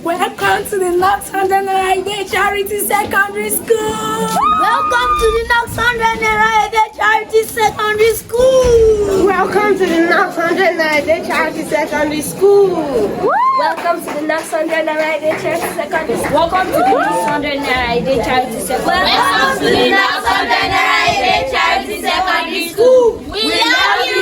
Welcome to the Knosk NIGERIAN Charity Secondary School. Welcome to the Knosk NIGERIAN Charity Secondary School. Welcome to the Knosk NIGERIAN Charity Secondary School. Welcome to the Knosk NIGERIAN Charity Secondary School. Welcome to the Knosk NIGERIAN Charity Secondary School. Welcome to the Knosk NIGERIAN Charity Secondary School. We love you.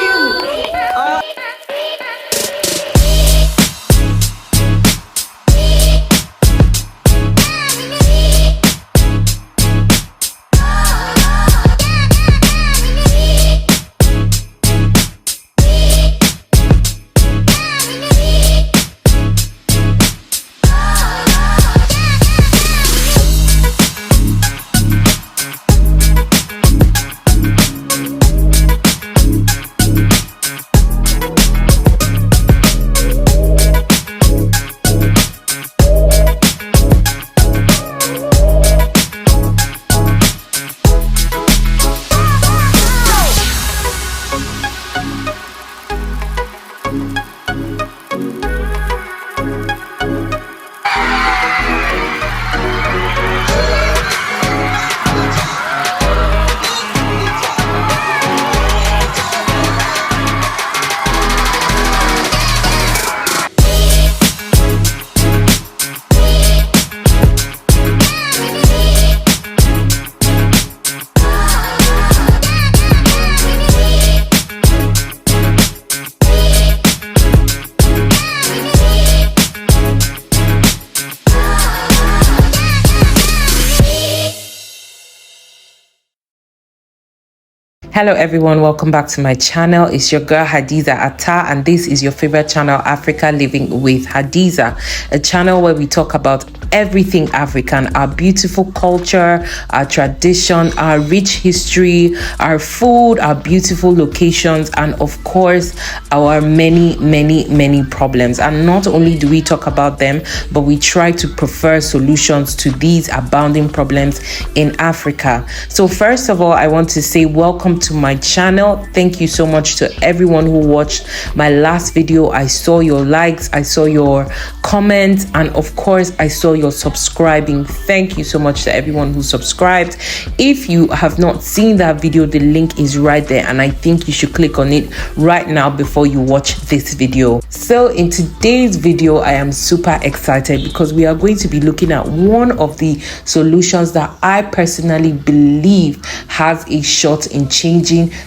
Hello everyone, welcome back to my channel. It's your girl Hadiza Atta, and this is your favorite channel, Africa Living with Hadiza, a channel where we talk about everything African, our beautiful culture, our tradition, our rich history, our food, our beautiful locations, and of course our many problems. And not only do we talk about them, but we try to prefer solutions to these abounding problems in Africa. So first of all, I want to say welcome to my channel. Thank you so much to everyone who watched my last video. I saw your likes, I saw your comments, and of course I saw your subscribing. Thank you so much to everyone who subscribed. If you have not seen that video, the link is right there, and I think you should click on it right now before you watch this video. So in today's video, I am super excited because we are going to be looking at one of the solutions that I personally believe has a shot in changing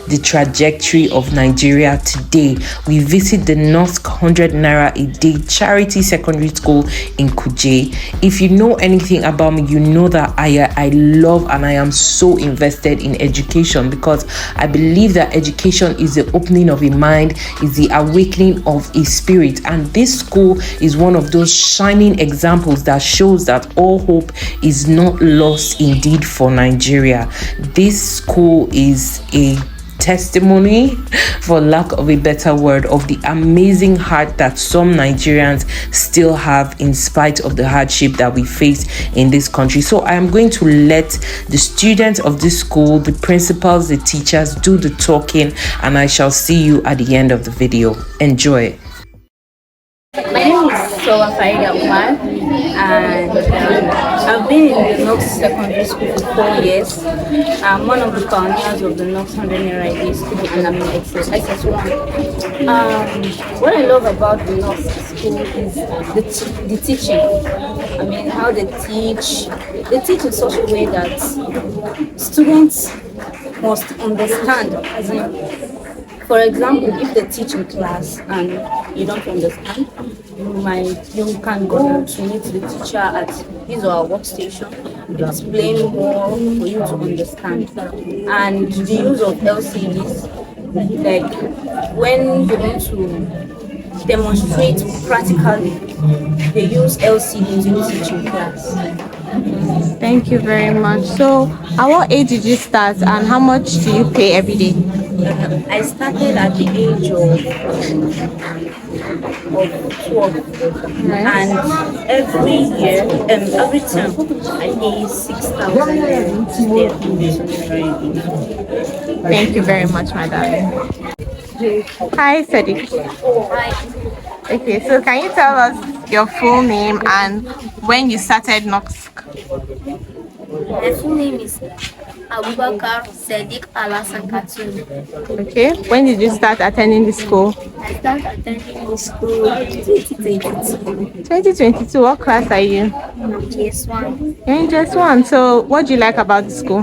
the trajectory of Nigeria today. We visit the Knosk 100 Naira a day charity secondary school in Kuje. If you know anything about me, you know that I love and I am so invested in education, because I believe that education is the opening of a mind, is the awakening of a spirit, and this school is one of those shining examples that shows that all hope is not lost indeed for Nigeria. This school is a testimony, for lack of a better word, of the amazing heart that some Nigerians still have in spite of the hardship that we face in this country. So I am going to let the students of this school, the principals, the teachers do the talking, and I shall see you at the end of the video. Enjoy. My name is Sowa Farida Umar, and I've been in the Knox Secondary School for 4 years. I'm one of the pioneers of the Knox 100 Naira School, and I'm in SS1. What I love about the Knox School is the teaching. I mean, how they teach in such a way that students must understand. As in, for example, if they teach in class and you don't understand, you can go to meet the teacher at his or her workstation, explain more for you to understand. And the use of LCDs, like when they want to demonstrate practically, they use LCDs to teach in class. Thank you very much. So, at what age did you start, and how much do you pay every day? I started at the age of 12, Right. and every year, every term, I pay 6,000 to stay at home. Thank you very much, my darling. Hi, Sadiq. Hi. Okay, so can you tell us your full name and when you started Knosk. My full name is Abubakar Sadiq Alasan Katun. Okay. When did you start attending the school? I started attending the school in 2022. 2022. What class are you? GS1. You're in just one. So, what do you like about the school?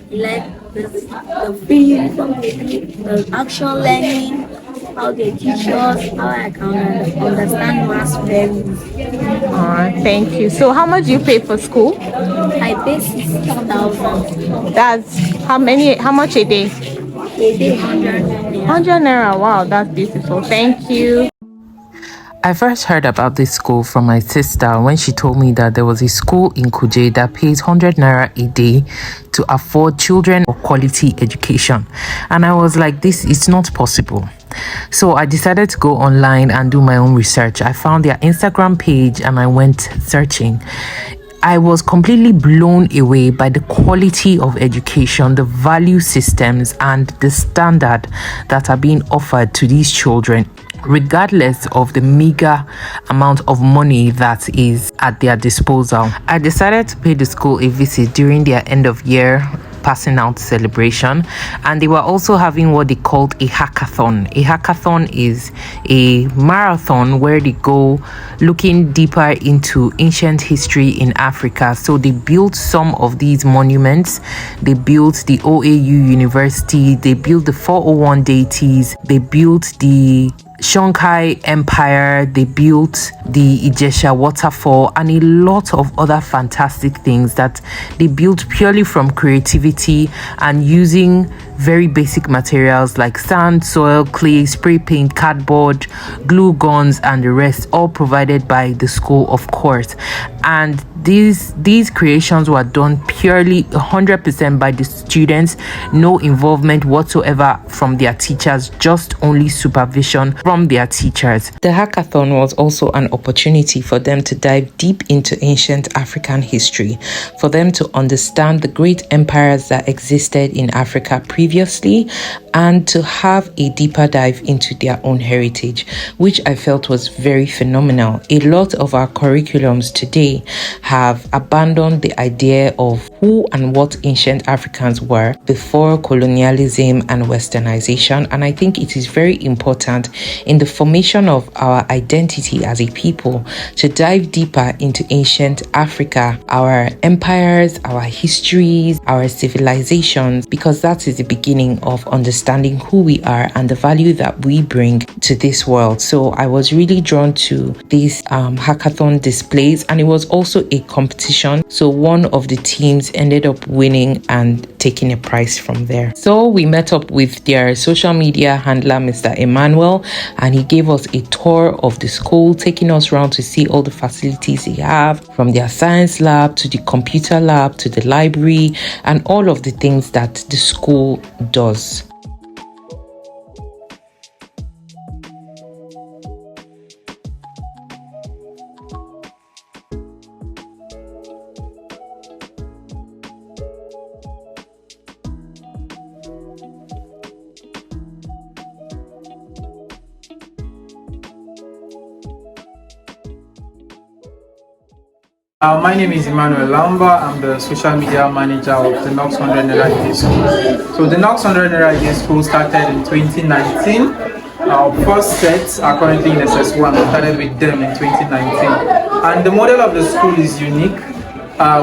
Like the free uniform they give, the action learning, how they teach us, how I can understand maths very easy. Thank you. So, how much do you pay for school? I pay 6,000 That's how many? How much a day? a day, 100 naira. 100 naira. Wow, that's beautiful. Thank you. I first heard about this school from my sister when she told me that there was a school in Kuje that pays 100 naira a day to afford children a quality education. And I was like, this is not possible. So I decided to go online and do my own research. I found their Instagram page and I went searching. I was completely blown away by the quality of education, the value systems, and the standard that are being offered to these children, regardless of the meager amount of money that is at their disposal. I decided to pay the school a visit during their end of year passing out celebration, and they were also having what they called a hackathon. A hackathon is a marathon where they go looking deeper into ancient history in Africa. So they built some of these monuments. They built the OAU University, they built the 401 deities, they built the Songhai Empire, they built the Ijesha waterfall, and a lot of other fantastic things that they built purely from creativity and using very basic materials like sand, soil, clay, spray paint, cardboard, glue guns, and the rest, all provided by the school, of course. And these creations were done purely 100% by the students, no involvement whatsoever from their teachers, just only supervision from their teachers. The hackathon was also an opportunity for them to dive deep into ancient African history, for them to understand the great empires that existed in Africa previously, and to have a deeper dive into their own heritage, which I felt was very phenomenal. A lot of our curriculums today have abandoned the idea of who and what ancient Africans were before colonialism and westernization, and I think it is very important in the formation of our identity as a people to dive deeper into ancient Africa, our empires, our histories, our civilizations, because that is the beginning of understanding who we are and the value that we bring to this world. So I was really drawn to these hackathon displays, and it was also a competition. So one of the teams ended up winning and taking a prize from there. So we met up with their social media handler, Mr. Emmanuel, and he gave us a tour of the school, taking us around to see all the facilities they have, from their science lab to the computer lab to the library and all of the things that the school does. My name is Emmanuel Lamba. I'm the social media manager of the Knosk 100 Naira Day School. So the Knosk 100 Naira Day School started in 2019. Our first sets are currently in SS1. We started with them in 2019. And the model of the school is unique.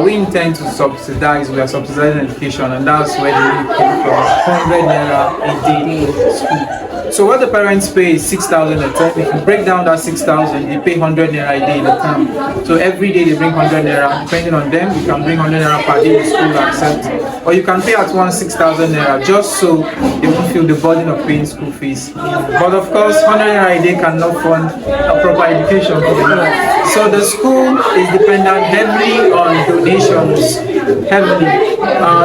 We intend to subsidize, we are subsidizing education, and that's where the name came from, 100 Naira a day school. So what the parents pay is 6,000 a term. If you break down that 6,000, they pay 100 Naira a day in a term. So every day they bring 100 Naira, depending on them, you can bring 100 Naira per day, the school will accept. Or you can pay at once 6,000 Naira, just so they won't feel the burden of paying school fees. But of course, 100 Naira a day cannot fund a proper education for them. So the school is dependent heavily on donations, heavily.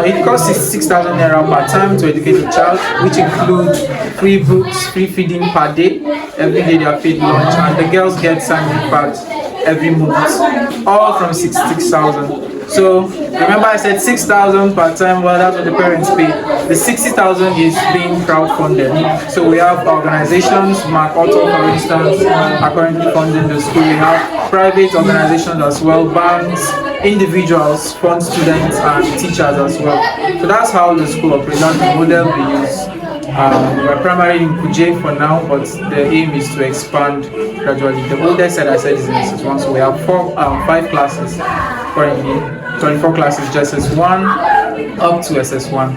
It costs 6,000 Naira per term to educate a child, which includes free books, free feeding per day. Every day they are paid lunch, and the girls get sanitary pads every month, all from 66,000. So remember I said 6,000 per time, well that's what the parents pay. The 60,000 is being crowdfunded. So we have organizations, MacArthur for instance, are currently funding the school. We have private organizations as well, banks, individuals fund students and teachers as well. So that's how the school operates, that's the model we use. We're primarily in Kuje for now, but the aim is to expand gradually. The oldest set I said is in SS1, so we have 5 classes currently, 24 classes, just SS1 up to SS1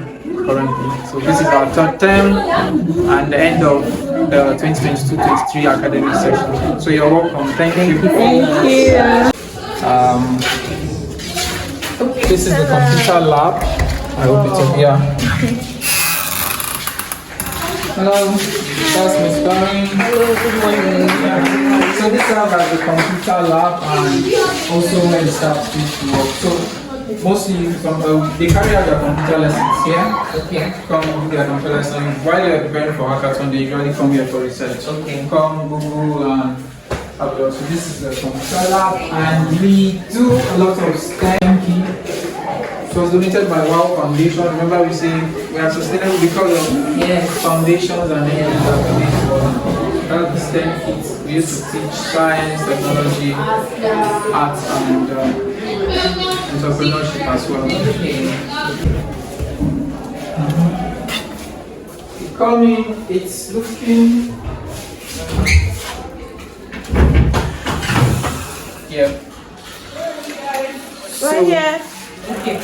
currently. So this is our third term and the end of the 2022-23 academic session. So you're welcome. Thank you. Thank you. This is the computer lab. I hope it's up here. Hello, that's Miss Doreen. Hello, good morning. So this serves as the computer lab and also where the staff teach to work. So mostly they carry out their computer lessons here. Okay. Come do their computer lessons. While you're preparing for hackathon, they usually come here for research. Okay. Come Google and so this is the computer lab and we do a lot of STEM key. It was donated by WOW Foundation. Remember we say we are sustainable because of foundations and that's the STEM kits. We used to teach science, technology, art and entrepreneurship as well. Coming, it's looking Right here. Okay.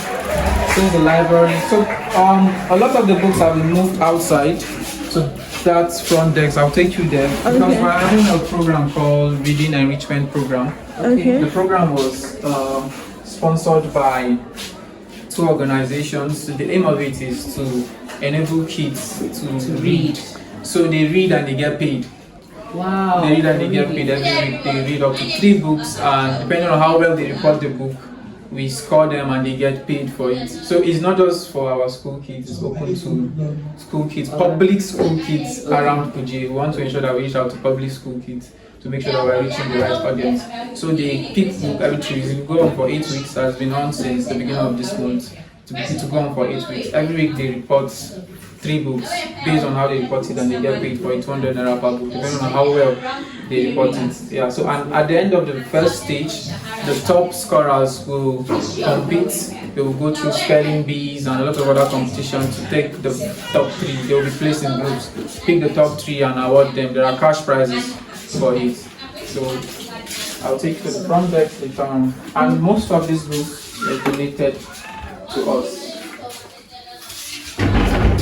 So the library. So a lot of the books have been moved outside. So that's front desk. I'll take you there because we're having a program called Reading Enrichment Program. Okay. The program was sponsored by 2 organizations. So the aim of it is to enable kids to read. So they read and they get paid. Wow. They read and they get paid every week. They read up to 3 books and depending on how well they report the book, we score them and they get paid for it. So it's not just for our school kids, it's open to school kids, public school kids around Kuje. We want to ensure that we reach out to public school kids to make sure that we're reaching the right audience. So they pick book every 3 weeks. We go on for 8 weeks, that's been on since the beginning of this month. To go on for 8 weeks. Every week they report 3 books based on how they report it and they get paid for it, 200 Naira per book, depending on how well they report it. Yeah, so and at the end of the first stage, the top scorers will compete. They will go through spelling bees and a lot of other competitions to take the top 3. They will be placed in groups, pick the top 3 and award them. There are cash prizes for it. So I'll take you to the front desk later on. And most of these books were donated to us.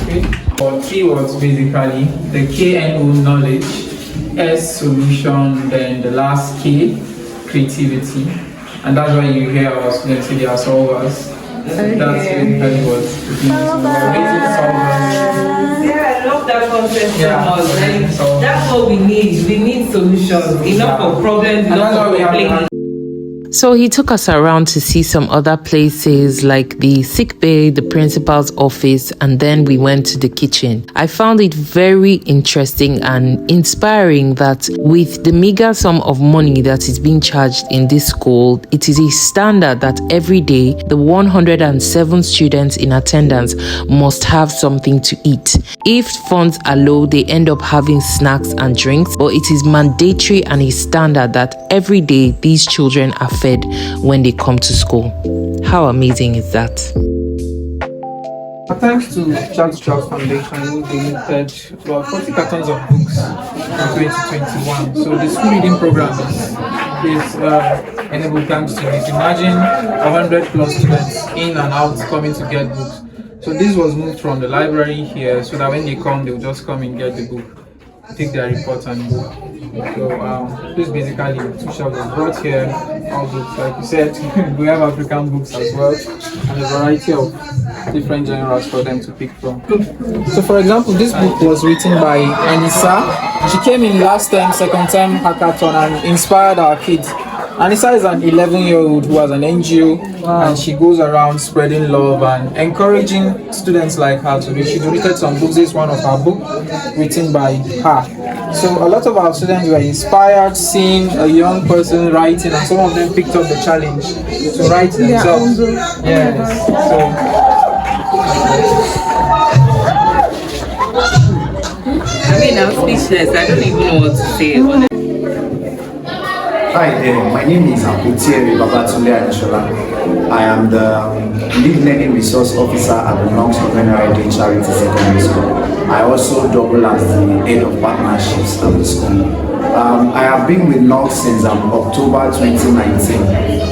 Okay. For 3 words basically, the KNO knowledge, S solution, then the last K, creativity. And that's why you hear our students say they are solvers. Okay. That's basically what it means. Basic solvers. Yeah, I love that concept so much. That's what we need. We need solutions. Enough of problems, enough of complaining. So he took us around to see some other places like the sick bay, the principal's office, and then we went to the kitchen. I found it very interesting and inspiring that with the meager sum of money that is being charged in this school, it is a standard that every day the 107 students in attendance must have something to eat. If funds are low, they end up having snacks and drinks, but it is mandatory and a standard that every day these children are fed when they come to school. How amazing is that? Thanks to Child to Child Foundation, who donated about 40 cartons of books in 2021. So the school reading program is enabled thanks to this. Imagine 100 plus students in and out coming to get books. So this was moved from the library here so that when they come, they'll just come and get the book, take their report and go. So this basically 2 shops was brought here, all books like you said. We have African books as well and a variety of different genres for them to pick from. So for example, this book was written by Anissa. She came in last time, second time hackathon and inspired our kids. Anissa is an 11-year-old who has an NGO, and she goes around spreading love and encouraging students like her to read. She donated some books. This is one of her books written by her. So a lot of our students were inspired seeing a young person writing, and some of them picked up the challenge to write themselves. Yes. So I mean, I'm speechless. I don't even know what to say. Hi there, my name is Akutieri Babatunde Anishola. I am the Lead Learning Resource Officer at the Knosk NIGERIAN Charity Secondary School. I also double as the Head of Partnerships at the school. I have been with Knosk since October 2019.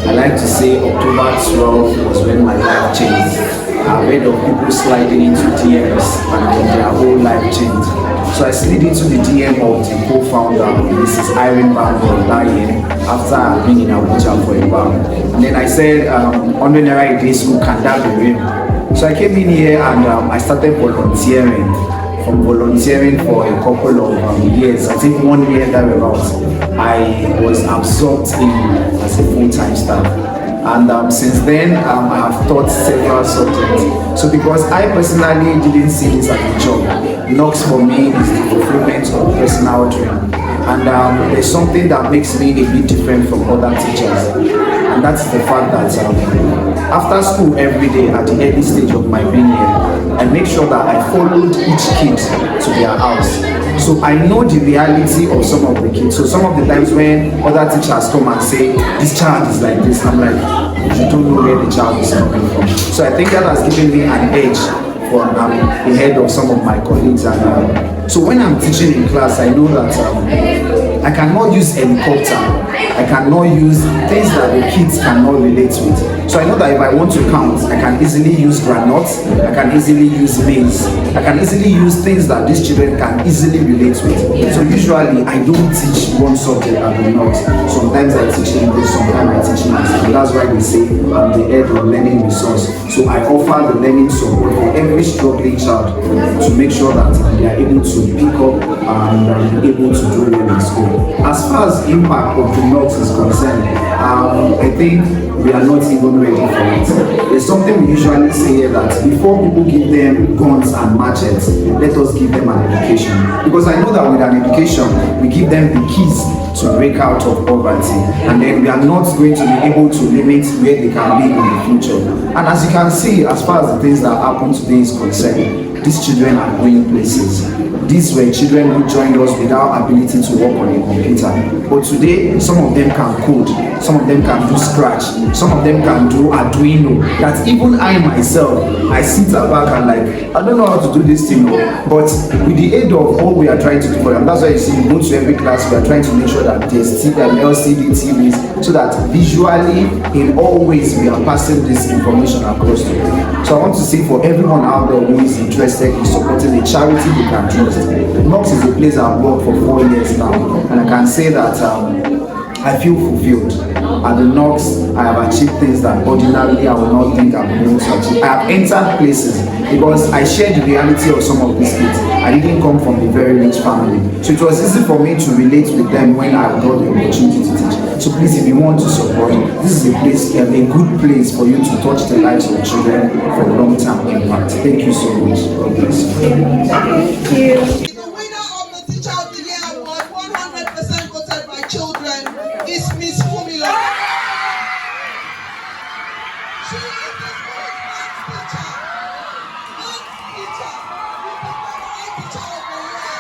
I like to say October 12 was when my life changed. I've heard of people sliding into DMs and their whole life changed. So I slid into the DM of the co-founder, Mrs. Irene Bambo, that year, after I've been in Abuja for a while. And then I said, under Naira Day School, can that be real? So I came in here and I started volunteering. From volunteering for a couple of years, I think 1 year thereabouts, I was absorbed in as a full-time staff. And since then, I have taught several subjects. So because I personally didn't see this as a job, Knox for me is the fulfillment of personal dream. And there's something that makes me a bit different from other teachers. And that's the fact that after school every day at the early stage of my being here, I make sure that I followed each kid to their house. So I know the reality of some of the kids. So some of the times when other teachers come and say, this child is like this, I'm like, you don't know where the child is coming from. So I think that has given me an edge from the head of some of my colleagues. And so when I'm teaching in class, I know that I cannot use helicopter. I cannot use things that the kids cannot relate with. So I know that if I want to count, I can easily use granuts, I can easily use maize, I can easily use things that these children can easily relate with. So usually I don't teach one subject at the Knox. Sometimes I teach English, sometimes I teach maths. And that's why they say I'm the head of learning resource. So I offer the learning support for every struggling child to make sure that they are able to pick up and be able to do well in school. As far as impact of the Knox is concerned, I think we are not even ready for it. There's something we usually say here that before people give them guns and machetes, let us give them an education. Because I know that with an education, we give them the keys to break out of poverty, and then we are not going to be able to limit where they can be in the future. And as you can see, as far as the things that happen today is concerned, these children are going places. These were children who joined us without ability to work on a computer. But today, some of them can code, some of them can do Scratch, some of them can do Arduino. That even I myself, I sit back and like, I don't know how to do this thing. But with the aid of all we are trying to do for them, that's why you see, we go to every class, we are trying to make sure that there's LCD TVs, so that visually, in all ways, we are passing this information across to them. So I want to say for everyone out there who is interested in supporting a charity they can trust, Knox is a place I've worked for 4 years now, and I can say that I feel fulfilled. At the Knox, I have achieved things that ordinarily I would not think I would be able to achieve. I have entered places because I share the reality of some of these kids. I didn't come from a very rich family, so it was easy for me to relate with them when I got the opportunity to teach. So please, if you want to support, this is a place, a good place for you to touch the lives of children for long-term impact. Thank you so much. God bless you. Thank you. The winner of the Teacher of the Year award, 100% voted by children, is Miss Fumilo. She is the school's maths teacher. Maths teacher. The Teacher of the Year.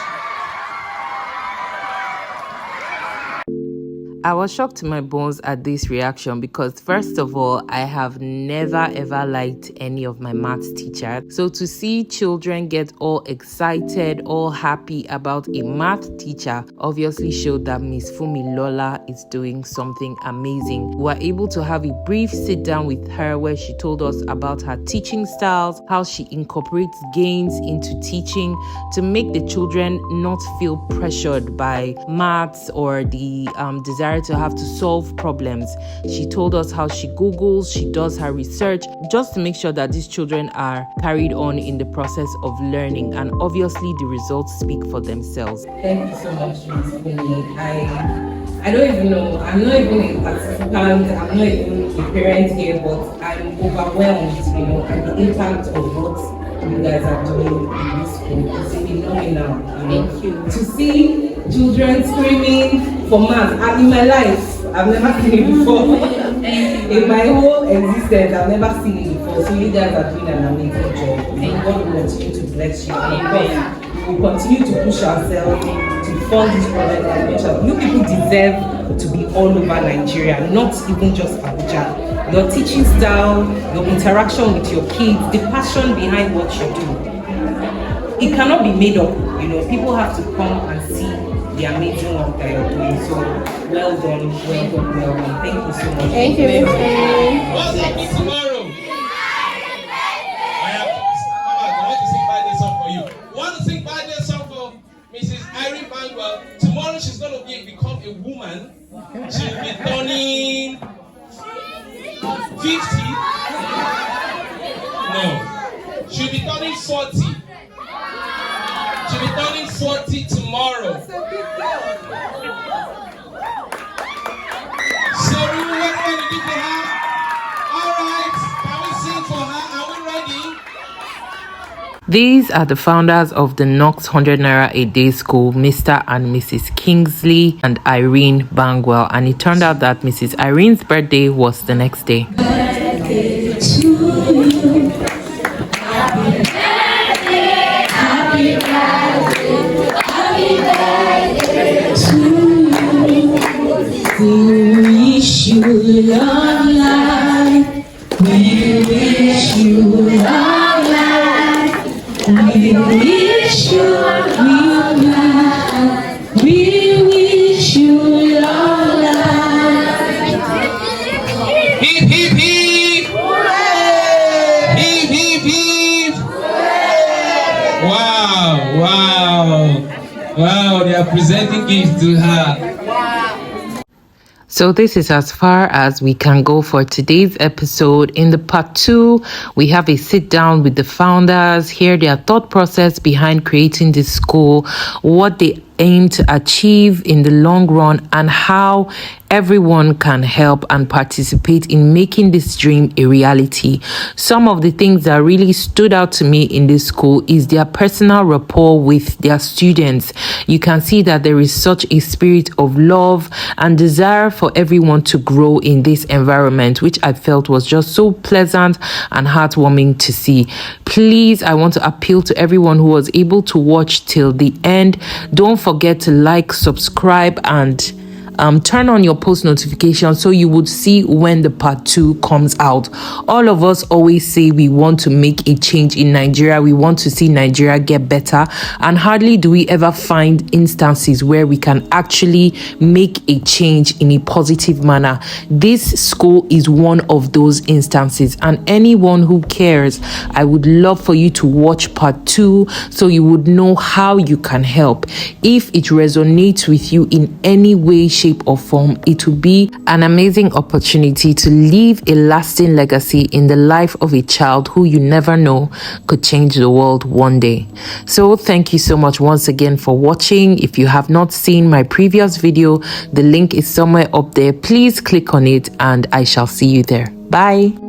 I was shocked to my bones at this reaction because, first of all, I have never ever liked any of my maths teachers. So to see children get all excited, all happy about a math teacher obviously showed that Miss Fumilola is doing something amazing. We were able to have a brief sit down with her where she told us about her teaching styles, how she incorporates games into teaching to make the children not feel pressured by maths or the desire to have to solve problems. She told us how she Googles, she does her research just to make sure that these children are carried on in the process of learning, and obviously the results speak for themselves. Thank you so much, Miss Fumi. I I don't even know. I'm not even a participant. I'm not even a parent here, but I'm overwhelmed, at the impact of what you guys are doing in this school. It's phenomenal. Thank you. To see children screaming for maths, and in my life, I've never seen it before. In my whole existence, I've never seen it before. So you guys are doing an amazing job. And God will continue to bless you. And we will continue to push ourselves to fund this project. You people deserve to be all over Nigeria, not even just Abuja. Your teaching style, your interaction with your kids, the passion behind what you do, it cannot be made up. People have to come and see the amazing work that you're doing. So well done, well done, well done. Thank you so much. Thank you. What's happening tomorrow? I want to sing birthday song for you. Want to sing birthday song for Mrs. Irene Bangwell? Tomorrow she's going to become a woman. She'll be turning 50. No. She'll be turning 40. She'll be turning 40 tomorrow. So we will wait for the for her. Alright, can we sing for her? Are we ready? These are the founders of the Knosk 100 Naira a day school, Mr. and Mrs. Kingsley and Irene Bangwell. And it turned out that Mrs. Irene's birthday was the next day. We wish you long life. We wish you long life. We wish you long life. We wish you long life. Hip, hip, hip. Hooray! Hip, hip, hip. Hooray! Wow, they are presenting gifts to her. So this is as far as we can go for today's episode. In the part 2, we have a sit down with the founders, hear their thought process behind creating this school, what they aim to achieve in the long run, and how everyone can help and participate in making this dream a reality. Some of the things that really stood out to me in this school is their personal rapport with their students. You can see that there is such a spirit of love and desire for everyone to grow in this environment, which I felt was just so pleasant and heartwarming to see. Please, I want to appeal to everyone who was able to watch till the end. Don't forget to like, subscribe, and turn on your post notifications so you would see when the part 2 comes out. All of us always say we want to make a change in Nigeria. We want to see Nigeria get better, and hardly do we ever find instances where we can actually make a change in a positive manner. This school is one of those instances, and anyone who cares, I would love for you to watch part 2 so you would know how you can help. If it resonates with you in any way, shape, or form, it will be an amazing opportunity to leave a lasting legacy in the life of a child who you never know could change the world one day. So thank you so much once again for watching. If you have not seen my previous video, the link is somewhere up there. Please click on it and I shall see you there. Bye.